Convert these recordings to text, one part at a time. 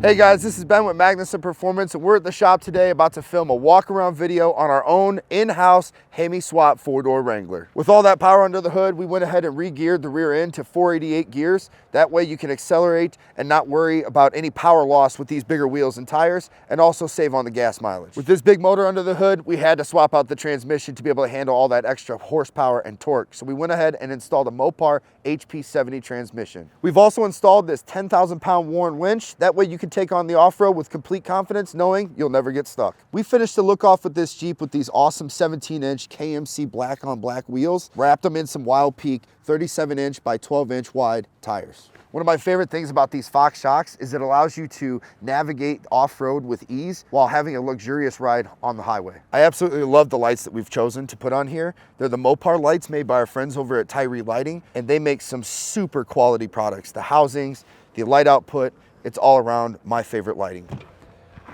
Hey guys, this is Ben with Magnuson Performance, and we're at the shop today about to film a walk-around video on our own in-house HEMI swap 4-door Wrangler. With all that power under the hood, we went ahead and re-geared the rear end to 488 gears. That way you can accelerate and not worry about any power loss with these bigger wheels and tires, and also save on the gas mileage. With this big motor under the hood, we had to swap out the transmission to be able to handle all that extra horsepower and torque. So we went ahead and installed a Mopar HP70 transmission. We've also installed this 10,000-pound Warren winch. That way you can take on the off-road with complete confidence, knowing you'll never get stuck. We finished the look off with this Jeep with these awesome 17-inch KMC black on black wheels, wrapped them in some WildPeak 37-inch by 12-inch wide tires. One of my favorite things about these Fox shocks is it allows you to navigate off-road with ease while having a luxurious ride on the highway. I absolutely love the lights that we've chosen to put on here. They're the Mopar lights made by our friends over at Tyree Lighting, and they make some super quality products. The housings, the light output, it's all around my favorite lighting.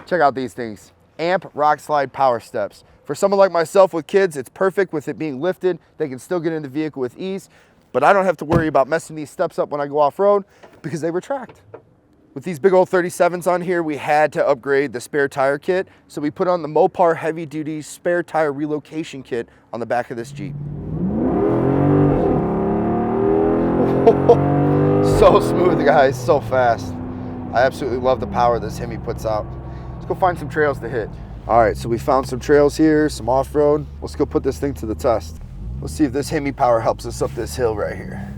Check out these things. Amp rock slide power steps. For someone like myself with kids, it's perfect with it being lifted. They can still get in the vehicle with ease, but I don't have to worry about messing these steps up when I go off-road because they retract. With these big old 37s on here, we had to upgrade the spare tire kit, so we put on the Mopar heavy duty spare tire relocation kit on the back of this Jeep. So smooth, guys, so fast. I absolutely love the power this HEMI puts out. Let's go find some trails to hit. All right, so we found some trails here, some off-road. Let's go put this thing to the test. Let's see if this HEMI power helps us up this hill right here.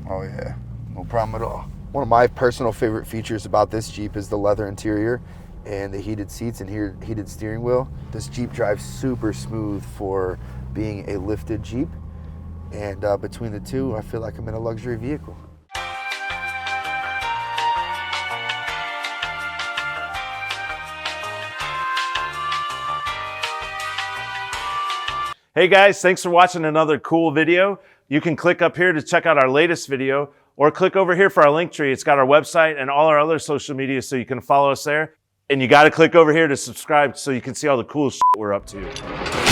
Oh yeah, no problem at all. One of my personal favorite features about this Jeep is the leather interior and the heated seats and heated steering wheel. This Jeep drives super smooth for being a lifted Jeep. And between the two, I feel like I'm in a luxury vehicle. Hey guys, thanks for watching another cool video. You can click up here to check out our latest video, or click over here for our link tree. It's got our website and all our other social media, so you can follow us there. And you gotta click over here to subscribe so you can see all the cool shit we're up to.